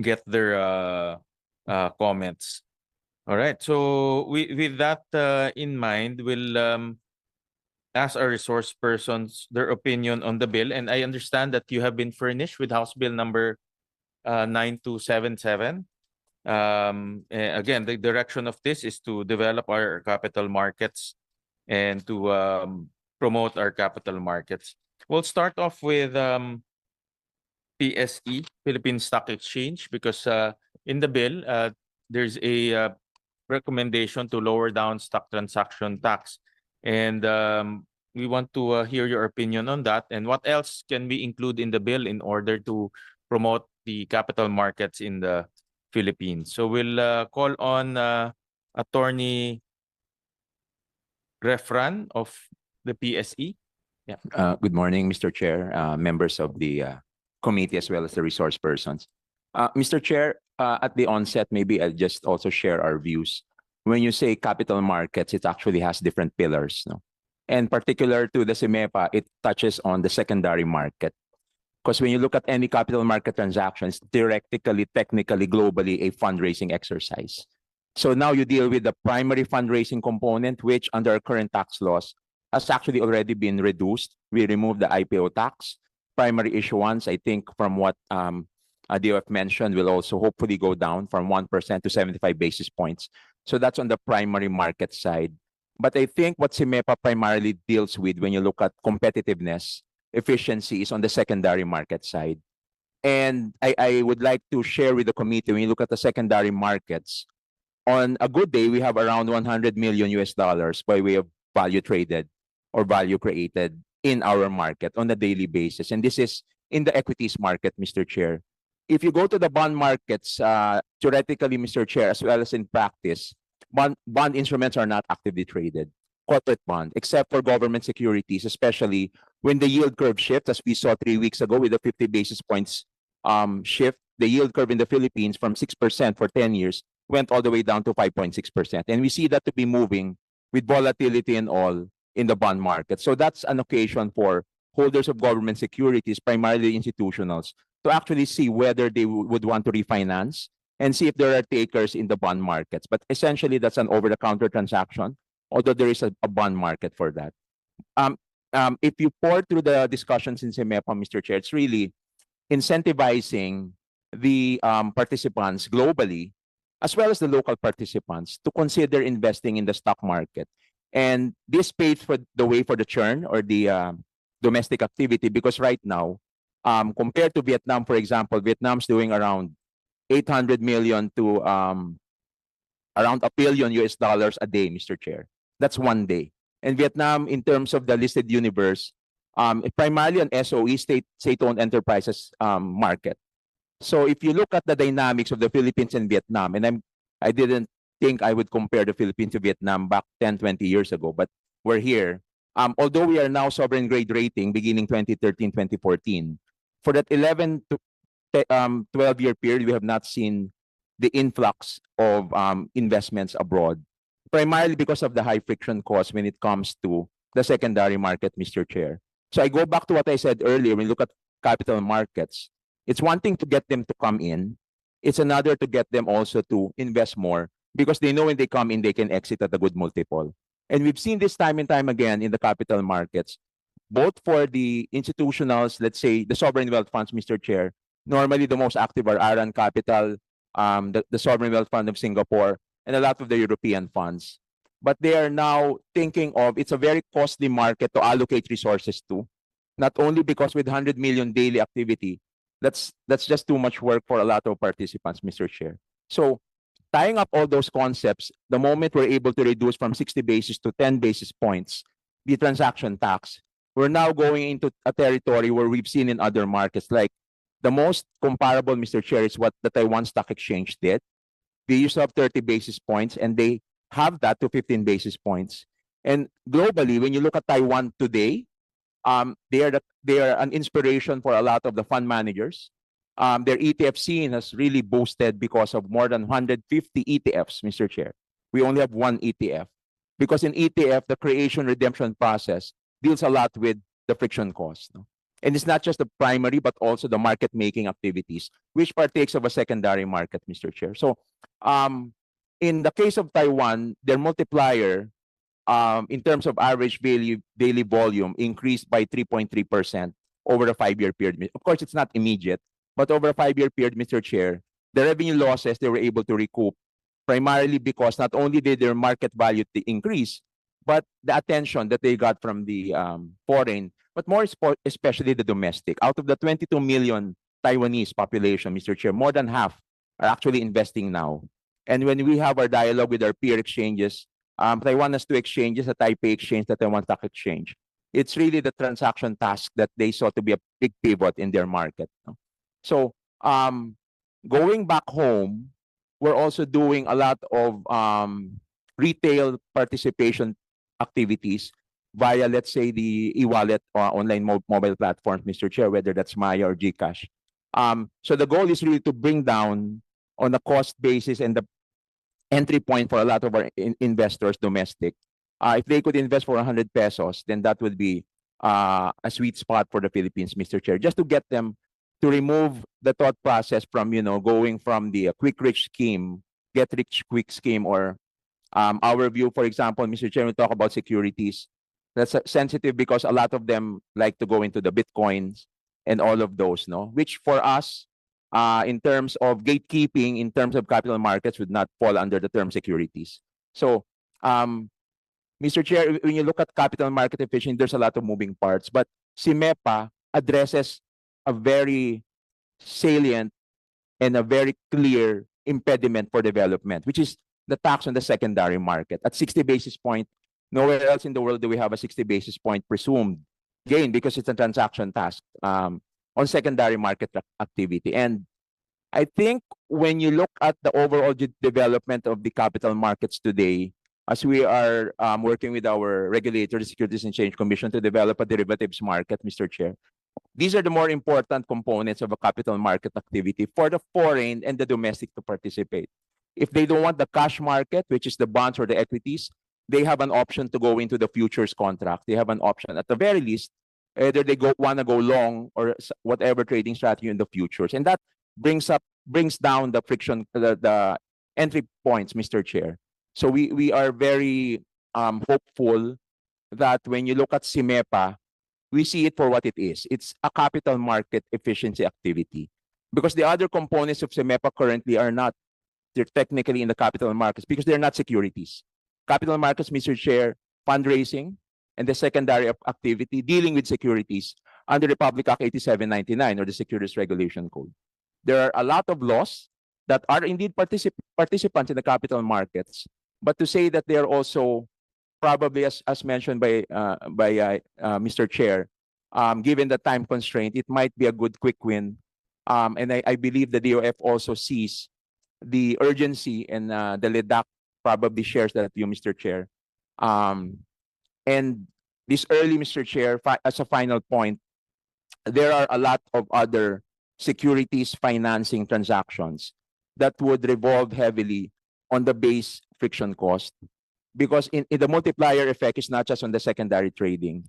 get their comments. All right. So with that in mind, we'll ask our resource persons their opinion on the bill. And I understand that you have been furnished with House Bill number 9277. Again, the direction of this is to develop our capital markets and to promote our capital markets. We'll start off with PSE, Philippine Stock Exchange, because in the bill, there's a recommendation to lower down stock transaction tax. And we want to hear your opinion on that. And what else can we include in the bill in order to promote the capital markets in the Philippines? So we'll call on Attorney Refran of the PSE. Yeah. Good morning, Mr. Chair, members of the committee, as well as the resource persons. Mr. Chair, at the onset, maybe I'll just also share our views. When you say capital markets, it actually has different pillars. No? And particular to the CIMEPA, it touches on the secondary market. Because when you look at any capital market transactions, theoretically, technically, globally, a fundraising exercise. So now you deal with the primary fundraising component, which under our current tax laws has actually already been reduced. We removed the IPO tax. Primary issuance, I think from what DOF mentioned, will also hopefully go down from 1% to 75 basis points. So that's on the primary market side. But I think what CIMEPA primarily deals with when you look at competitiveness, efficiency is on the secondary market side. And I would like to share with the committee, when you look at the secondary markets, on a good day, we have around 100 million US dollars by way of value traded or value created in our market on a daily basis. And this is in the equities market, Mr. Chair. If you go to the bond markets, theoretically, Mr. Chair, as well as in practice, bond instruments are not actively traded, corporate bond, except for government securities, especially when the yield curve shifts, as we saw 3 weeks ago with the 50 basis points shift. The yield curve in the Philippines from 6% for 10 years went all the way down to 5.6%. And we see that to be moving with volatility and all in the bond market. So that's an occasion for holders of government securities, primarily institutionals, to actually see whether they would want to refinance and see if there are takers in the bond markets. But essentially, that's an over-the-counter transaction, although there is a bond market for that. If you pour through the discussions in CIMEPA, Mr. Chair, it's really incentivizing the participants globally, as well as the local participants, to consider investing in the stock market. And this paves for the way for the churn or the domestic activity, because right now, compared to Vietnam, for example, Vietnam's doing around 800 million to around $1 billion US a day, Mr. Chair. That's one day. And Vietnam, in terms of the listed universe, primarily an SOE, state-owned enterprises market. So if you look at the dynamics of the Philippines and Vietnam, and I didn't think I would compare the Philippines to Vietnam back 10, 20 years ago, but we're here. Although we are now sovereign grade rating beginning 2013, 2014, for that 11 to 12-year period, we have not seen the influx of investments abroad, primarily because of the high friction cost when it comes to the secondary market, Mr. Chair. So I go back to what I said earlier, when you look at capital markets, it's one thing to get them to come in. It's another to get them also to invest more, because they know when they come in, they can exit at a good multiple. And we've seen this time and time again in the capital markets, both for the institutionals, let's say the sovereign wealth funds, Mr. Chair. Normally, the most active are Aran Capital, the Sovereign Wealth Fund of Singapore, and a lot of the European funds. But they are now thinking of, it's a very costly market to allocate resources to, not only because with 100 million daily activity, that's just too much work for a lot of participants, Mr. Chair. So tying up all those concepts, the moment we're able to reduce from 60 basis to 10 basis points the transaction tax, we're now going into a territory where we've seen in other markets, like the most comparable, Mr. Chair, is what the Taiwan Stock Exchange did. They used to have 30 basis points, and they have that to 15 basis points. And globally, when you look at Taiwan today, they are an inspiration for a lot of the fund managers. Their ETF scene has really boosted because of more than 150 ETFs, Mr. Chair. We only have one ETF. Because in ETF, the creation redemption process deals a lot with the friction cost. No? And it's not just the primary, but also the market making activities, which partakes of a secondary market, Mr. Chair. So in the case of Taiwan, their multiplier in terms of average daily volume increased by 3.3% over a 5-year period. Of course, it's not immediate, but over a 5-year period, Mr. Chair, the revenue losses they were able to recoup primarily because not only did their market value increase, but the attention that they got from the foreign, but more especially the domestic. Out of the 22 million Taiwanese population, Mr. Chair, more than half are actually investing now. And when we have our dialogue with our peer exchanges, Taiwan has 2 exchanges, the Taipei Exchange, the Taiwan Stock Exchange. It's really the transaction task that they saw to be a big pivot in their market. So going back home, we're also doing a lot of retail participation activities via, let's say, the e-wallet or online mobile platforms, Mr. Chair, whether that's Maya or GCash. So the goal is really to bring down on the cost basis and the entry point for a lot of our investors domestic. If they could invest for 100 pesos, then that would be a sweet spot for the Philippines, Mr. Chair, just to get them to remove the thought process from, going from the quick rich scheme, get rich quick scheme, or our view, for example, Mr. Chair, we talk about securities. That's sensitive because a lot of them like to go into the Bitcoins and all of those, which for us, in terms of gatekeeping, in terms of capital markets, would not fall under the term securities. So, Mr. Chair, when you look at capital market efficiency, there's a lot of moving parts, but CIMEPA addresses a very salient and a very clear impediment for development, which is the tax on the secondary market. At 60 basis point, nowhere else in the world do we have a 60 basis point presumed gain because it's a transaction tax on secondary market activity. And I think when you look at the overall development of the capital markets today, as we are working with our regulator, the Securities and Exchange Commission, to develop a derivatives market, Mr. Chair, these are the more important components of a capital market activity for the foreign and the domestic to participate. If they don't want the cash market, which is the bonds or the equities, they have an option to go into the futures contract. They have an option, at the very least, either they want to go long or whatever trading strategy in the futures. And that brings down the friction, the entry points, Mr. Chair. So we are very hopeful that when you look at CIMEPA, we see it for what it is. It's a capital market efficiency activity. Because the other components of CIMEPA currently are not, they're technically in the capital markets because they're not securities. Capital markets, Mr. Chair, fundraising, and the secondary activity dealing with securities under Republic Act 8799 or the Securities Regulation Code. There are a lot of laws that are indeed participants in the capital markets, but to say that they are also probably, as mentioned by Mr. Chair, given the time constraint, it might be a good quick win. And I believe the DOF also sees the urgency, and the LEDAC probably shares that view, Mr. Chair. And this early, Mr. Chair, as a final point, there are a lot of other securities financing transactions that would revolve heavily on the base friction cost. Because in the multiplier effect is not just on the secondary trading.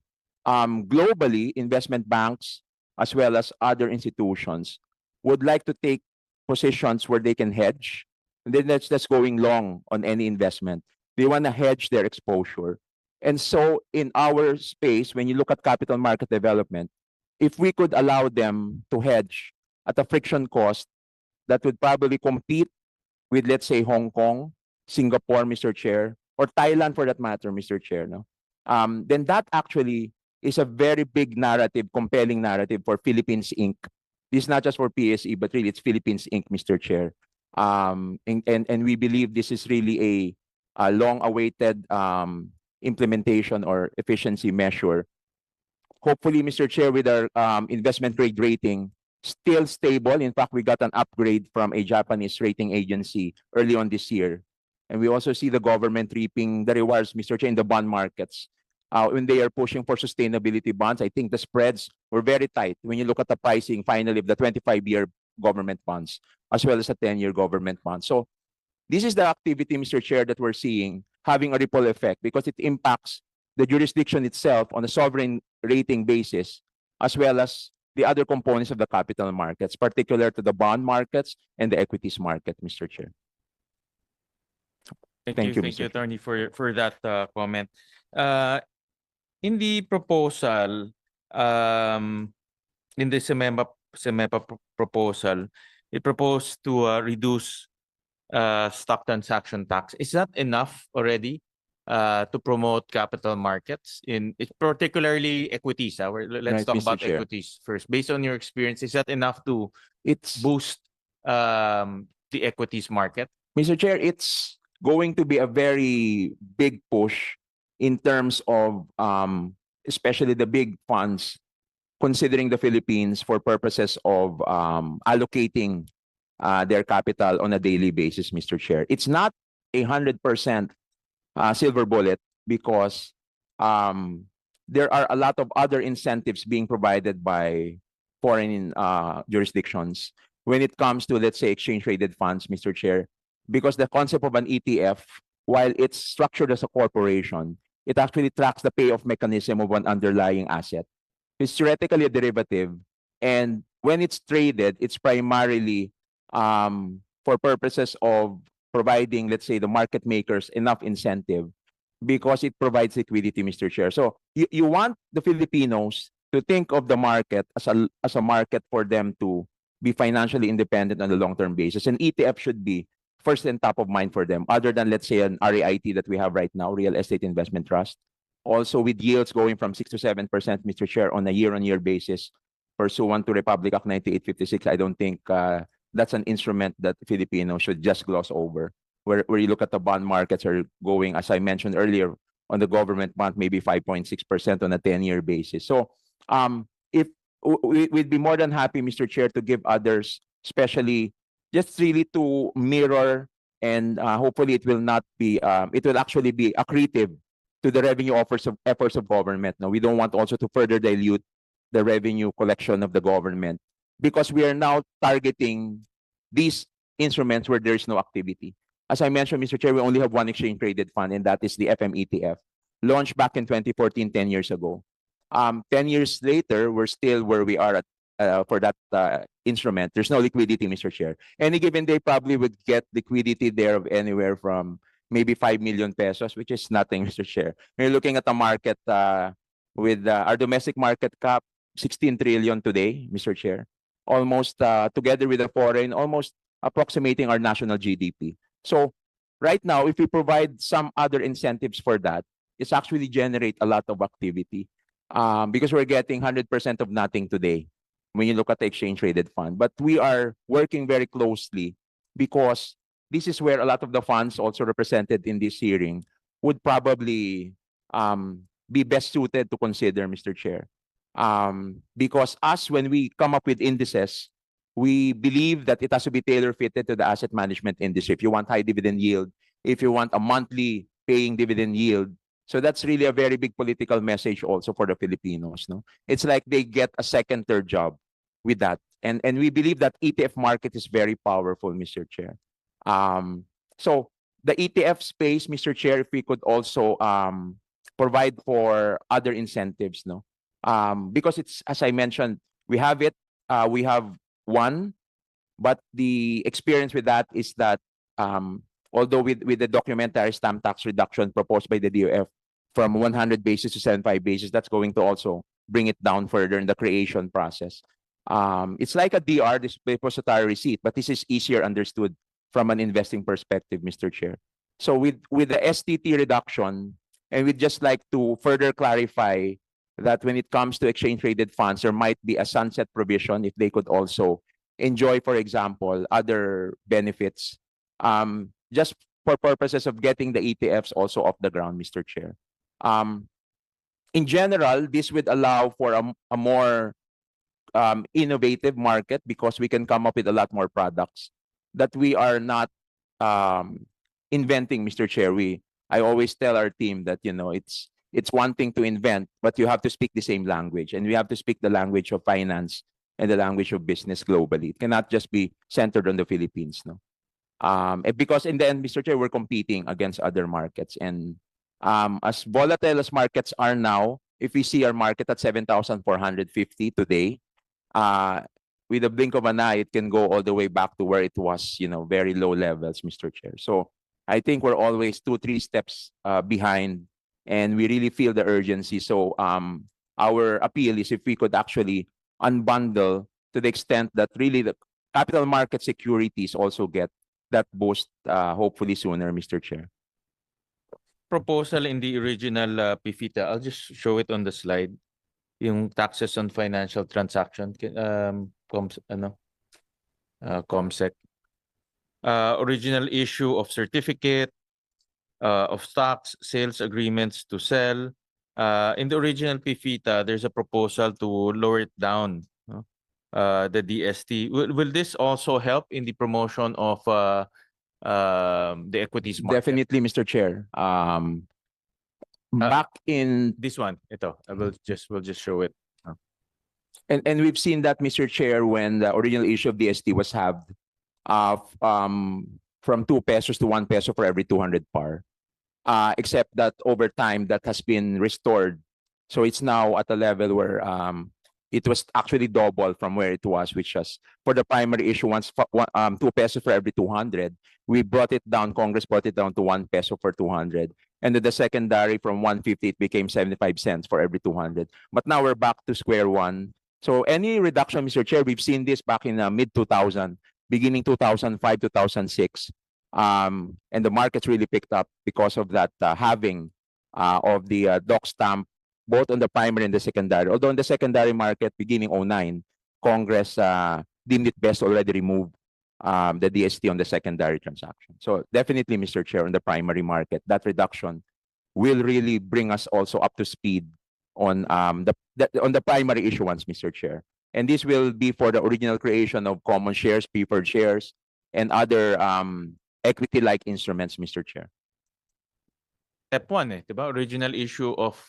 Globally, investment banks, as well as other institutions, would like to take positions where they can hedge. And then that's going long on any investment. They want to hedge their exposure. And so in our space, when you look at capital market development, if we could allow them to hedge at a friction cost that would probably compete with, let's say, Hong Kong, Singapore, Mr. Chair, or Thailand for that matter, Mr. Chair, then that actually is a very big narrative, compelling narrative for Philippines Inc. This is not just for PSE, but really it's Philippines Inc., Mr. Chair. And we believe this is really a long-awaited implementation or efficiency measure. Hopefully, Mr. Chair, with our investment grade rating still stable. In fact, we got an upgrade from a Japanese rating agency early on this year. And we also see the government reaping the rewards, Mr. Chair, in the bond markets. When they are pushing for sustainability bonds, I think the spreads were very tight when you look at the pricing finally of the 25-year government bonds, as well as the 10-year government bonds. So this is the activity, Mr. Chair, that we're seeing having a ripple effect because it impacts the jurisdiction itself on a sovereign rating basis. as well as the other components of the capital markets, particular to the bond markets and the equities market, Mr. Chair. Thank you, Thank Mr. you, Chair. Attorney, for that comment. Uh, in the proposal, in the SEMEPA proposal, it proposed to reduce stock transaction tax. Is that enough already to promote capital markets in it, particularly equities? Let's Right, talk Mr. about Chair. equities first. Based on your experience, is that enough to It's boost the equities market? Mr. Chair, it's going to be a very big push in terms of especially the big funds considering the Philippines for purposes of allocating their capital on a daily basis, Mr. Chair. It's not 100% silver bullet because there are a lot of other incentives being provided by foreign jurisdictions when it comes to, let's say, exchange traded funds, Mr. Chair, because the concept of an ETF, while it's structured as a corporation, it actually tracks the payoff mechanism of an underlying asset. It's theoretically a derivative, and when it's traded, it's primarily for purposes of providing, let's say, the market makers enough incentive because it provides liquidity, Mr. Chair. So you want the Filipinos to think of the market as a market for them to be financially independent on a long-term basis. And ETF should be first and top of mind for them, other than, let's say, an REIT that we have right now, Real Estate Investment Trust. Also with yields going from 6 to 7%, Mr. Chair, on a year-on-year basis, pursuant to Republic Act 9856, I don't think that's an instrument that Filipinos should just gloss over. Where you look at the bond markets are going, as I mentioned earlier, on the government bond, maybe 5.6% on a 10-year basis. So if we'd be more than happy, Mr. Chair, to give others, especially just really to mirror and hopefully it will not be, it will actually be accretive to the revenue efforts of government. No, we don't want also to further dilute the revenue collection of the government because we are now targeting these instruments where there is no activity. As I mentioned, Mr. Chair, we only have one exchange traded fund, and that is the FMETF, launched back in 2014, 10 years ago. 10 years later, we're still where we are at for that instrument. There's no liquidity, Mr. Chair. Any given day, probably would get liquidity there of anywhere from maybe 5 million pesos, which is nothing, Mr. Chair. We're looking at a market with our domestic market cap, 16 trillion today, Mr. Chair. Almost together with the foreign, almost approximating our national GDP. So right now, if we provide some other incentives for that, it's actually generate a lot of activity because we're getting 100% of nothing today when you look at the exchange traded fund. But we are working very closely because this is where a lot of the funds also represented in this hearing would probably be best suited to consider, Mr. Chair. Because us, when we come up with indices, we believe that it has to be tailor-fitted to the asset management industry. If you want high dividend yield, if you want a monthly paying dividend yield. So that's really a very big political message also for the Filipinos. No, it's like they get a second, third job with that. And we believe that ETF market is very powerful, Mr. Chair. So the ETF space, Mr. Chair, if we could also provide for other incentives, no? Because it's, as I mentioned, we have it, we have one, but the experience with that is that although with the documentary stamp tax reduction proposed by the DOF from 100 basis to 75 basis, that's going to also bring it down further in the creation process. It's like a DR, this depository receipt, but this is easier understood from an investing perspective, Mr. Chair. So with the STT reduction, and we'd just like to further clarify that when it comes to exchange traded funds, there might be a sunset provision if they could also enjoy, for example, other benefits, just for purposes of getting the ETFs also off the ground, Mr. Chair. In general, this would allow for a more innovative market because we can come up with a lot more products that we are not inventing, Mr. Chair. I always tell our team that, you know, it's one thing to invent, but you have to speak the same language, and we have to speak the language of finance and the language of business globally. It cannot just be centered on the Philippines, no. Because in the end, Mr. Chair, we're competing against other markets, and as volatile as markets are now, if we see our market at 7,450 today, with a blink of an eye, it can go all the way back to where it was, very low levels, Mr. Chair. So I think we're always 2, 3 steps behind, and we really feel the urgency. So our appeal is if we could actually unbundle to the extent that really the capital market securities also get that boost, hopefully sooner, Mr. Chair. Proposal in the original PIFITA, I'll just show it on the slide. Yung taxes on financial transaction, COMSEC. Original issue of certificate of stocks, sales agreements to sell. In the original PIFITA, there's a proposal to lower it down, the DST. Will this also help in the promotion of the equities market? Definitely, Mr. Chair. Back in This one, ito. We'll just show it. and we've seen that, Mr. Chair, when the original issue of DST was halved, from 2 pesos to 1 peso for every 200 par. Except that over time that has been restored. So it's now at a level where it was actually double from where it was, which was for the primary issuance, 2 pesos for every 200. We brought it down, Congress brought it down to 1 peso for 200. And then the secondary from 150, it became 75 cents for every 200. But now we're back to square one. So any reduction, Mr. Chair, we've seen this back in mid-2000, beginning 2005, 2006. And the markets really picked up because of that halving of the doc stamp, both on the primary and the secondary. Although in the secondary market, beginning 2009, Congress deemed it best to already remove the DST on the secondary transaction. So definitely, Mr. Chair, on the primary market, that reduction will really bring us also up to speed on the primary issuance, Mr. Chair. And this will be for the original creation of common shares, preferred shares, and other equity-like instruments, Mr. Chair. Step 1, diba? Original issue of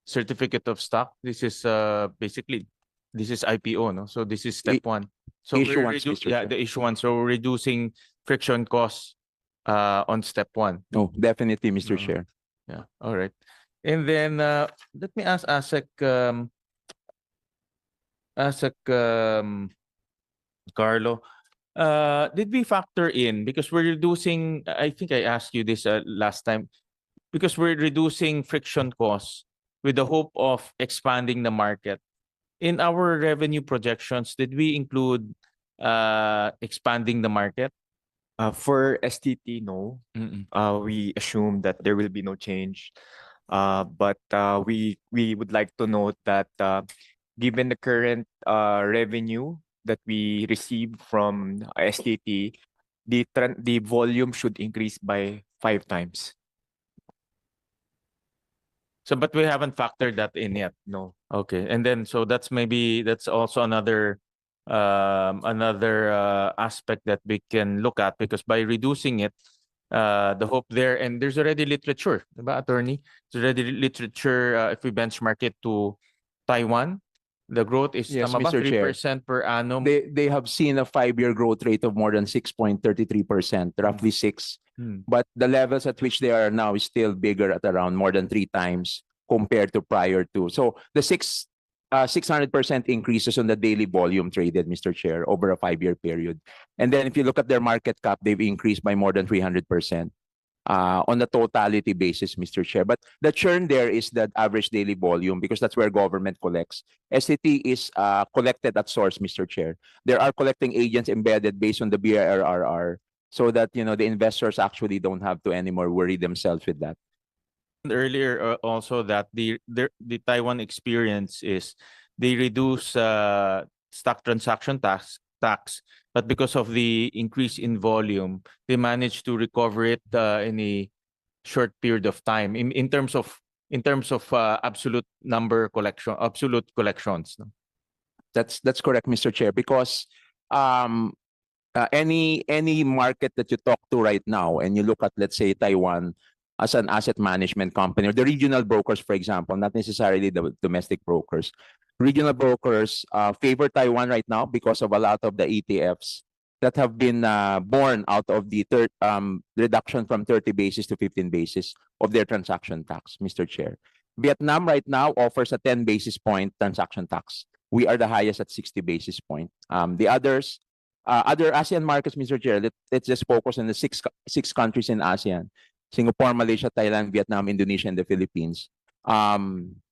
certificate of stock. This is basically, this is IPO, no? So this is step 1. So Issuance, Mr. Chair. the issuance. So we're reducing friction costs on step 1. No, definitely, Mr. Chair. Yeah. All right. And then let me ask ASEC, Carlo, did we factor in, because we're reducing, I think I asked you this last time, because we're reducing friction costs with the hope of expanding the market. In our revenue projections, did we include expanding the market? For STT, no. We assume that there will be no change. But we would like to note that given the current revenue that we receive from STT, the volume should increase by 5 times. So, but we haven't factored that in yet. No. Okay, and then so that's also another aspect that we can look at, because by reducing it, the hope there, and there's already literature, diba, attorney? There's already literature if we benchmark it to Taiwan, the growth is Yes, tama ba? Mr. Chair. 3% per annum. They have seen a 5-year growth rate of more than 6.33%, roughly 6. But the levels at which they are now is still bigger at around more than 3 times compared to prior to. So the 600% increases on the daily volume traded, Mr. Chair, over a 5-year period. And then if you look at their market cap, they've increased by more than 300% on the totality basis, Mr. Chair. But the churn there is that average daily volume, because that's where government collects. STT is collected at source, Mr. Chair. There are collecting agents embedded based on the BIRRR, so that the investors actually don't have to anymore worry themselves with that. Earlier also that the Taiwan experience is they reduce stock transaction tax, but because of the increase in volume, they managed to recover it in a short period of time in terms of absolute collections. No? That's correct, Mr. Chair, because any market that you talk to right now and you look at, let's say, Taiwan as an asset management company, or the regional brokers, for example, not necessarily the domestic brokers. Regional brokers favor Taiwan right now because of a lot of the ETFs that have been born out of the reduction from 30 basis to 15 basis of their transaction tax, Mr. Chair. Vietnam right now offers a 10 basis point transaction tax. We are the highest at 60 basis point. The others, other ASEAN markets, Mr. Chair, let's just focus on the six countries in ASEAN: Singapore, Malaysia, Thailand, Vietnam, Indonesia, and the Philippines.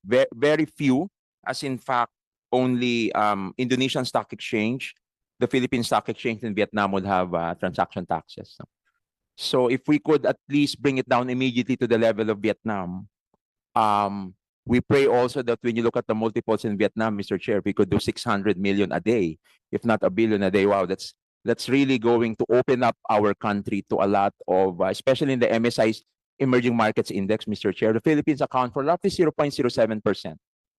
Very few, as in fact, only Indonesian Stock Exchange, the Philippine Stock Exchange, and Vietnam would have transaction taxes. So if we could at least bring it down immediately to the level of Vietnam, we pray also that when you look at the multiples in Vietnam, Mr. Chair, we could do 600 million a day, if not a billion a day. Wow, that's really going to open up our country to a lot of, especially in the MSI's Emerging Markets Index, Mr. Chair. The Philippines account for roughly 0.07%.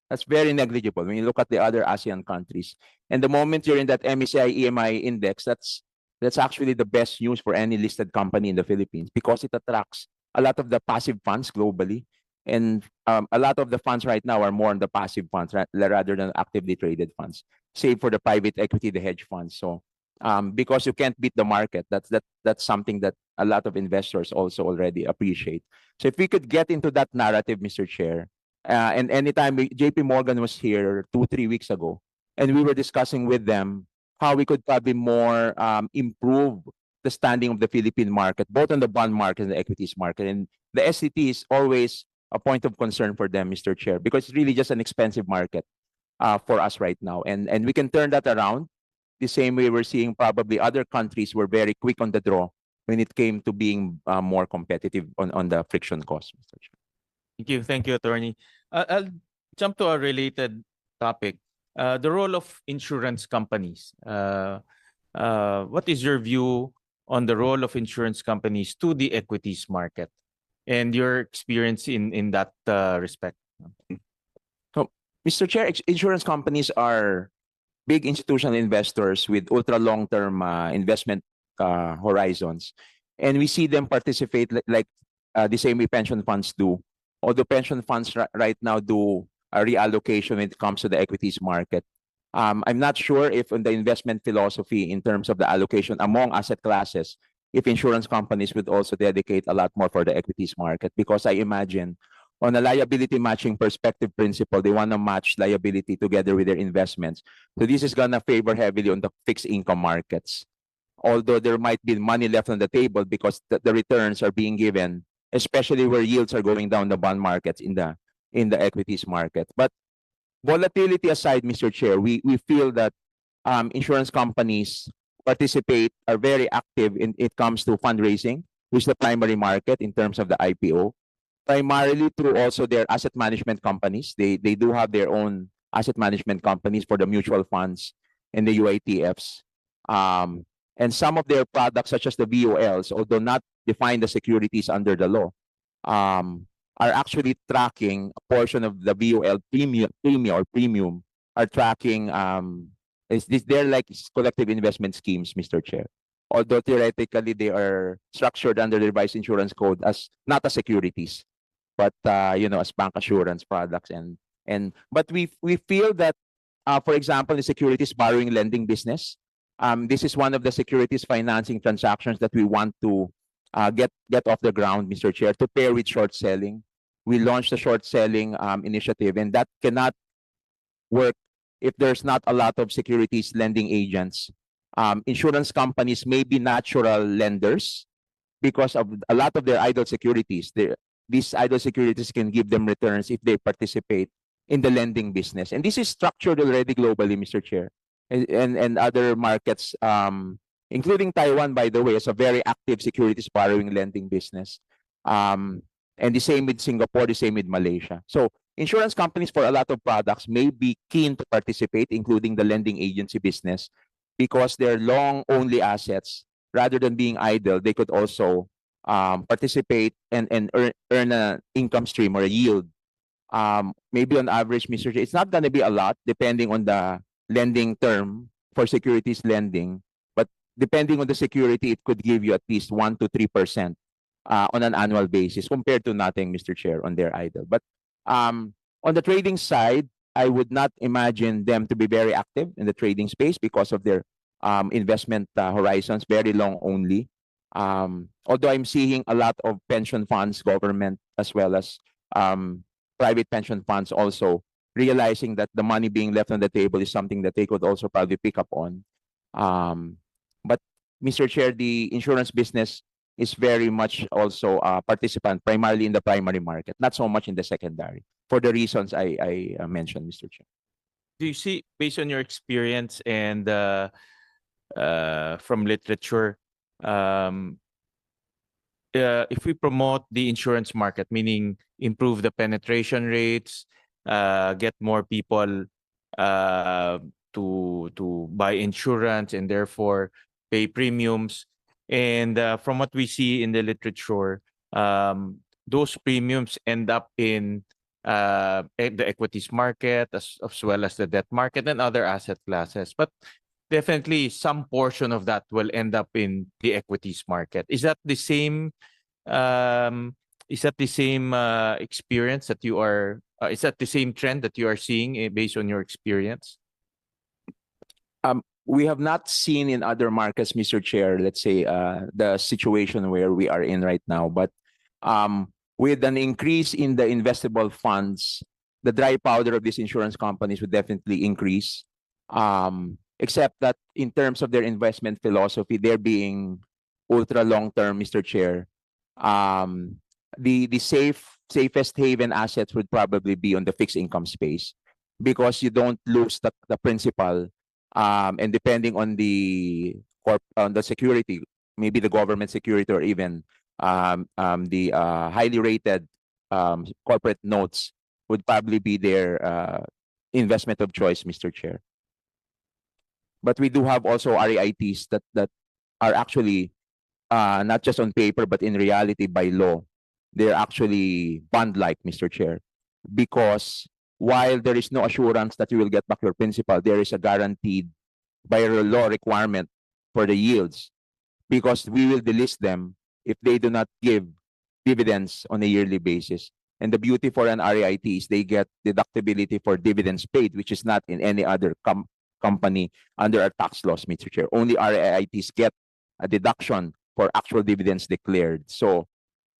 That's very negligible when you look at the other ASEAN countries. And the moment you're in that MSCI EMI index, that's actually the best news for any listed company in the Philippines because it attracts a lot of the passive funds globally. And a lot of the funds right now are more on the passive funds rather than actively traded funds, save for the private equity, the hedge funds. So because you can't beat the market, that's something that a lot of investors also already appreciate. So if we could get into that narrative, Mr. Chair, and anytime JP Morgan was here 2-3 weeks ago, and we were discussing with them how we could probably more improve the standing of the Philippine market, both on the bond market and the equities market. And the SCT is always a point of concern for them, Mr. Chair, because it's really just an expensive market for us right now. And we can turn that around the same way we're seeing probably other countries were very quick on the draw when it came to being more competitive on the friction cost, Mr. Chair. Thank you, Attorney. I'll jump to a related topic. The role of insurance companies. What is your view on the role of insurance companies to the equities market and your experience in that respect? So, Mr. Chair, insurance companies are big institutional investors with ultra long-term investment horizons. And we see them participate like the same way pension funds do. Although pension funds right now do a reallocation when it comes to the equities market. I'm not sure if in the investment philosophy in terms of the allocation among asset classes, if insurance companies would also dedicate a lot more for the equities market, because I imagine on a liability matching perspective principle, they want to match liability together with their investments. So this is going to favor heavily on the fixed income markets. Although there might be money left on the table because the returns are being given, especially where yields are going down the bond markets in the equities market. But volatility aside, Mr. Chair, we feel that insurance companies are very active in it comes to fundraising, which is the primary market in terms of the IPO, primarily through also their asset management companies. They do have their own asset management companies for the mutual funds and the UITFs. And some of their products, such as the VOLs, although not defined as securities under the law, are actually tracking a portion of the VOL premium are tracking they're like collective investment schemes, Mr. Chair. Although theoretically they are structured under the revised insurance code as not as securities, but as bank assurance products but we feel that for example, the securities borrowing lending business, this is one of the securities financing transactions that we want to get off the ground, Mr. Chair, to pair with short selling. We launched a short selling initiative, and that cannot work if there's not a lot of securities lending agents. Insurance companies may be natural lenders because of a lot of their idle securities. These idle securities can give them returns if they participate in the lending business. And this is structured already globally, Mr. Chair. And other markets, including Taiwan, by the way, is a very active securities borrowing lending business. And the same with Singapore, the same with Malaysia. So insurance companies for a lot of products may be keen to participate, including the lending agency business, because they're long-only assets. Rather than being idle, they could also participate and earn an income stream or a yield. Maybe on average, Mr. J, it's not going to be a lot, depending on the lending term for securities lending, but depending on the security, it could give you at least 1 to 3% on an annual basis compared to nothing, Mr. Chair, on their idle. But on the trading side, I would not imagine them to be very active in the trading space because of their investment horizons, very long only. Although I'm seeing a lot of pension funds, government, as well as private pension funds also realizing that the money being left on the table is something that they could also probably pick up on. But Mr. Chair, the insurance business is very much also a participant primarily in the primary market, not so much in the secondary, for the reasons I mentioned, Mr. Chair. Do you see, based on your experience and from literature, if we promote the insurance market, meaning improve the penetration rates, get more people to buy insurance and therefore pay premiums, and from what we see in the literature, those premiums end up in the equities market as well as the debt market and other asset classes. But definitely some portion of that will end up in the equities market. Is that the same experience that you are is that the same trend that you are seeing based on your experience? We have not seen in other markets, Mr. Chair, let's say the situation where we are in right now, but with an increase in the investable funds, the dry powder of these insurance companies would definitely increase. Except that in terms of their investment philosophy, they're being ultra long-term, Mr. Chair. The safest haven assets would probably be on the fixed income space because you don't lose the principal. And depending on the security, maybe the government security or even the highly rated corporate notes would probably be their investment of choice, Mr. Chair. But we do have also REITs that are actually not just on paper, but in reality by law, they're actually bond-like, Mr. Chair, because while there is no assurance that you will get back your principal, there is a guaranteed by law requirement for the yields, because we will delist them if they do not give dividends on a yearly basis. And the beauty for an REIT is they get deductibility for dividends paid, which is not in any other company under our tax laws, Mr. Chair. Only REITs get a deduction for actual dividends declared. So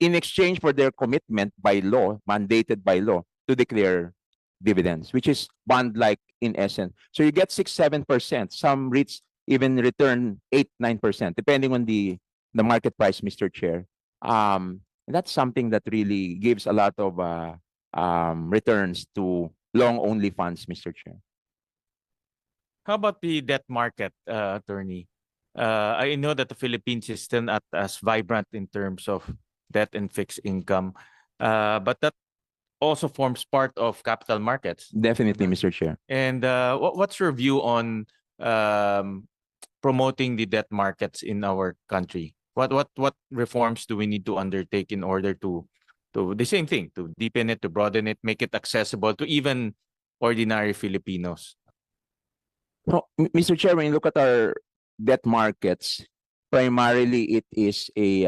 in exchange for their commitment by law, mandated by law, to declare dividends, which is bond-like in essence. So you get 6-7%. Some REITs even return 8-9%, depending on the market price, Mr. Chair. And that's something that really gives a lot of returns to long-only funds, Mr. Chair. How about the debt market, attorney? I know that the Philippines is still not as vibrant in terms of debt and fixed income, but that also forms part of capital markets. Definitely, Mr. Chair. And what's your view on promoting the debt markets in our country? What reforms do we need to undertake in order to the same thing, to deepen it, to broaden it, make it accessible to even ordinary Filipinos? No, Mr. Chair, when you look at our debt markets, primarily it is a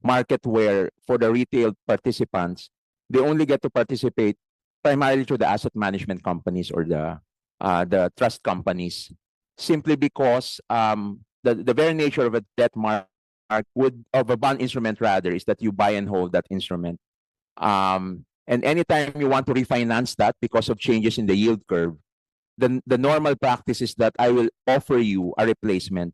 market where for the retail participants, they only get to participate primarily through the asset management companies or the trust companies, simply because the very nature of a debt market of a bond instrument rather is that you buy and hold that instrument. And anytime you want to refinance that because of changes in the yield curve, the normal practice is that I will offer you a replacement.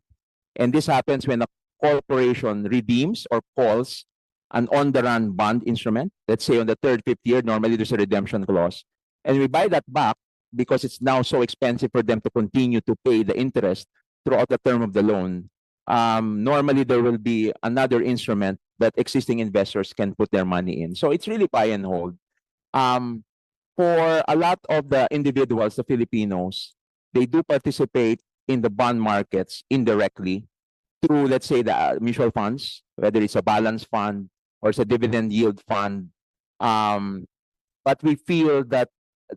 And this happens when a corporation redeems or calls an on-the-run bond instrument. Let's say on the third, fifth year, normally there's a redemption clause. And we buy that back because it's now so expensive for them to continue to pay the interest throughout the term of the loan. Normally there will be another instrument that existing investors can put their money in. So it's really buy and hold. For a lot of the individuals, the Filipinos, they do participate in the bond markets indirectly through, let's say, the mutual funds, whether it's a balance fund or it's a dividend yield fund. But we feel that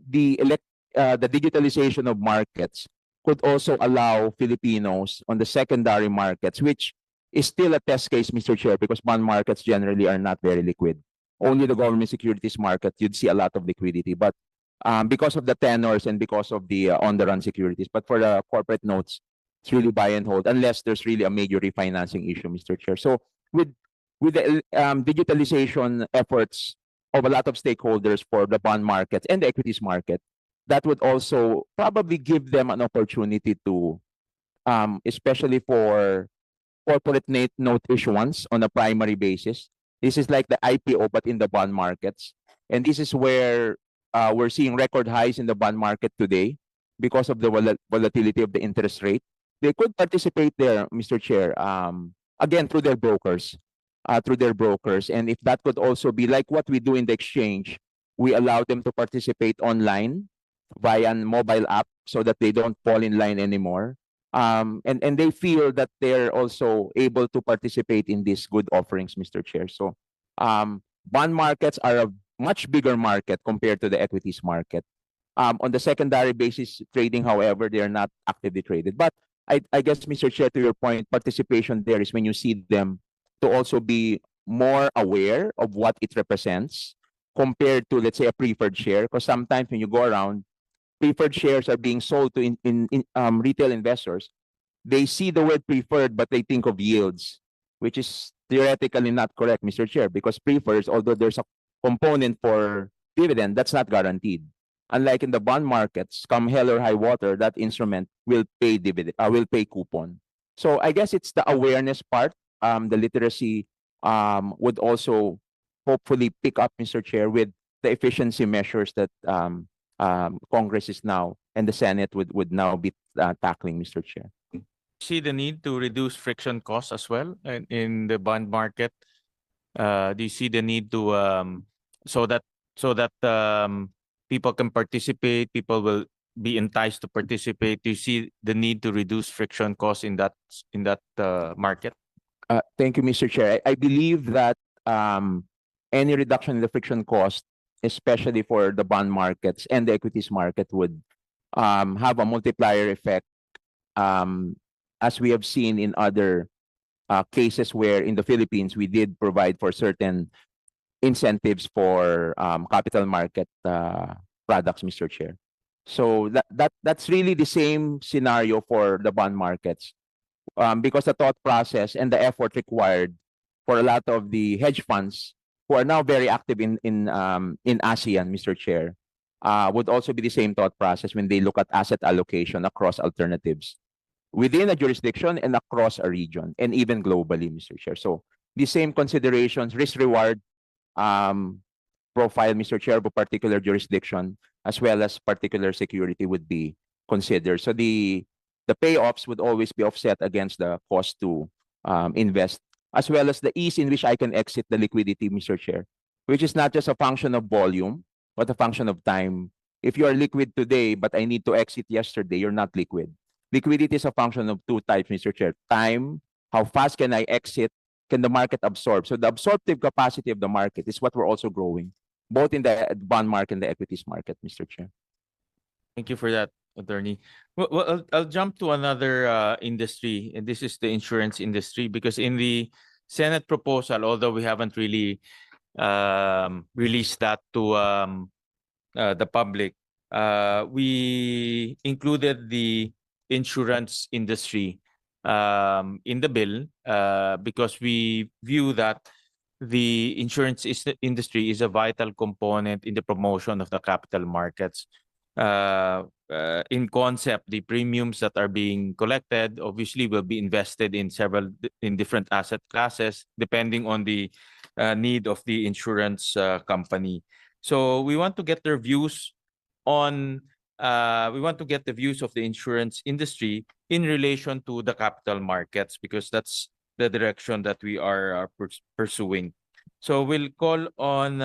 the digitalization of markets could also allow Filipinos on the secondary markets, which is still a test case, Mr. Chair, because bond markets generally are not very liquid. Only the government securities market, you'd see a lot of liquidity, but because of the tenors and because of the on-the-run securities. But for the corporate notes, it's really buy and hold, unless there's really a major refinancing issue, Mr. Chair. So with the digitalization efforts of a lot of stakeholders for the bond markets and the equities market. That would also probably give them an opportunity to, especially for corporate note issuance on a primary basis. This is like the IPO, but in the bond markets. And this is where we're seeing record highs in the bond market today because of the volatility of the interest rate. They could participate there, Mr. Chair, again, through their brokers. And if that could also be like what we do in the exchange, we allow them to participate online via a mobile app so that they don't fall in line anymore. And they feel that they're also able to participate in these good offerings, Mr. Chair. So bond markets are a much bigger market compared to the equities market. On the secondary basis trading, however, they are not actively traded. But I guess, Mr. Chair, to your point, participation there is when you see them to also be more aware of what it represents compared to, let's say, a preferred share. Because sometimes when you go around, preferred shares are being sold to retail investors. They see the word preferred, but they think of yields, which is theoretically not correct, Mr. Chair, because prefers, although there's a component for dividend, that's not guaranteed. Unlike in the bond markets, come hell or high water, that instrument will pay dividend, will pay coupon. So I guess it's the awareness part. The literacy would also hopefully pick up, Mr. Chair, with the efficiency measures that Congress is now and the Senate would now be tackling, Mr. Chair. See the need to reduce friction costs as well in the bond market. Do you see the need to so that people can participate, people will be enticed to participate? Do you see the need to reduce friction costs in that market? Thank you, Mr. Chair. I believe that any reduction in the friction cost, especially for the bond markets and the equities market, would have a multiplier effect, as we have seen in other cases where in the Philippines we did provide for certain incentives for capital market products, Mr. Chair. So that's really the same scenario for the bond markets, because the thought process and the effort required for a lot of the hedge funds who are now very active in ASEAN, Mr. Chair, would also be the same thought process when they look at asset allocation across alternatives within a jurisdiction and across a region and even globally, Mr. Chair. So the same considerations, risk-reward profile, Mr. Chair, of a particular jurisdiction, as well as particular security would be considered. So the payoffs would always be offset against the cost to invest, as well as the ease in which I can exit the liquidity, Mr. Chair, which is not just a function of volume, but a function of time. If you are liquid today, but I need to exit yesterday, you're not liquid. Liquidity is a function of two types, Mr. Chair. Time, how fast can I exit? Can the market absorb? So the absorptive capacity of the market is what we're also growing, both in the bond market and the equities market, Mr. Chair. Thank you for that, Attorney. Well, I'll jump to another industry, and this is the insurance industry, because in the Senate proposal, although we haven't really released that to the public, we included the insurance industry in the bill because we view that the insurance industry is a vital component in the promotion of the capital markets. In concept, the premiums that are being collected obviously will be invested in different asset classes depending on the need of the insurance company. So we want to get their views on we want to get the views of the insurance industry in relation to the capital markets, because that's the direction that we are pursuing. So we'll call on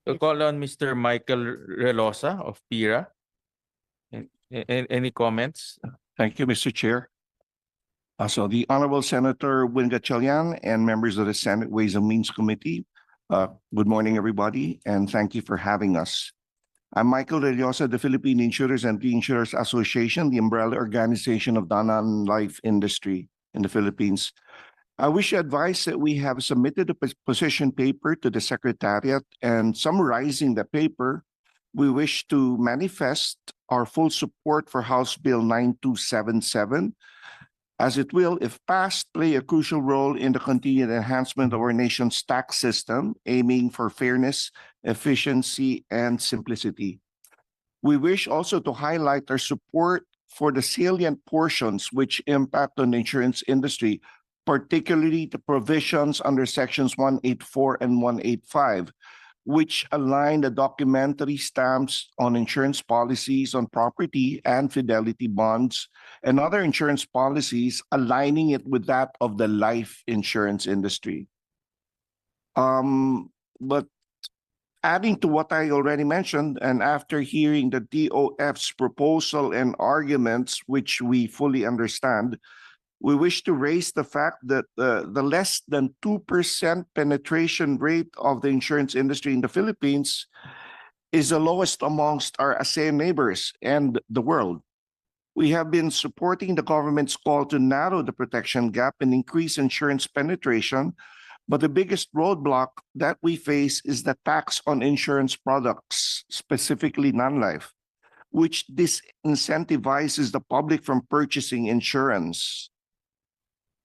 we'll call on Mr. Michael Relosa of PIRA. Any comments? Thank you, Mr. Chair. So the Honorable Senator Win Gatchalian and members of the Senate Ways and Means Committee, good morning, everybody, and thank you for having us. I'm Michael Relosa, the Philippine Insurers and Reinsurers Association, the umbrella organization of the non-life industry in the Philippines. I wish to advise that we have submitted a position paper to the Secretariat, and summarizing the paper, we wish to manifest our full support for House Bill 9277, as it will, if passed, play a crucial role in the continued enhancement of our nation's tax system, aiming for fairness, efficiency, and simplicity. We wish also to highlight our support for the salient portions which impact on the insurance industry, particularly the provisions under sections 184 and 185, which align the documentary stamps on insurance policies on property and fidelity bonds and other insurance policies, aligning it with that of the life insurance industry. But adding to what I already mentioned, and after hearing the DOF's proposal and arguments, which we fully understand, we wish to raise the fact that the less than 2% penetration rate of the insurance industry in the Philippines is the lowest amongst our ASEAN neighbors and the world. We have been supporting the government's call to narrow the protection gap and increase insurance penetration, but the biggest roadblock that we face is the tax on insurance products, specifically non-life, which disincentivizes the public from purchasing insurance.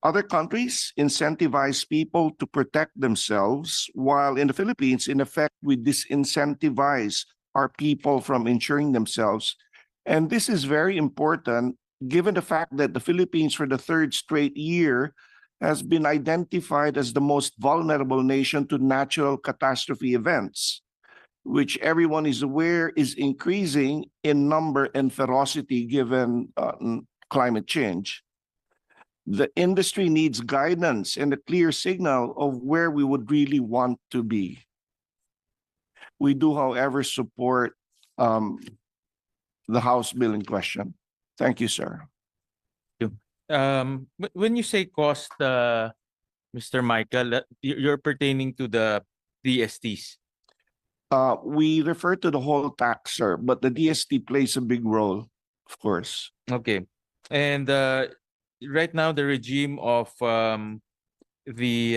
Other countries incentivize people to protect themselves, while in the Philippines, in effect, we disincentivize our people from insuring themselves. And this is very important given the fact that the Philippines, for the third straight year, has been identified as the most vulnerable nation to natural catastrophe events, which everyone is aware is increasing in number and ferocity given climate change. The industry needs guidance and a clear signal of where we would really want to be. We do, however, support the House bill in question. Thank you, sir. When you say cost, Mr. Michael, you're pertaining to the DSTs. We refer to the whole tax, sir, but the DST plays a big role, of course. Okay. And right now, the regime of the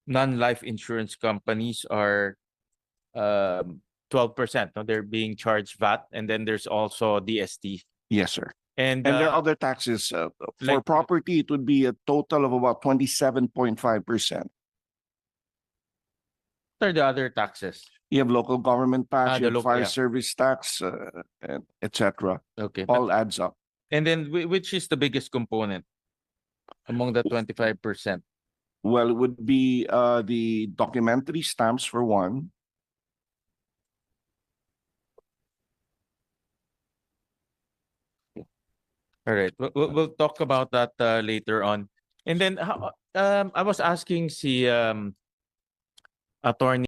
non-life insurance companies are 12%. No? They're being charged VAT, and then there's also DST. Yes, sir. And And there are other taxes. For like- property, it would be a total of about 27.5%. what are the other taxes? You have local government tax, the you have local- fire yeah. service tax, and et cetera. Okay. All adds up. And then which is the biggest component among the 25%? Well, it would be the documentary stamps for one. All right. We'll talk about that later on. And then I was asking si attorney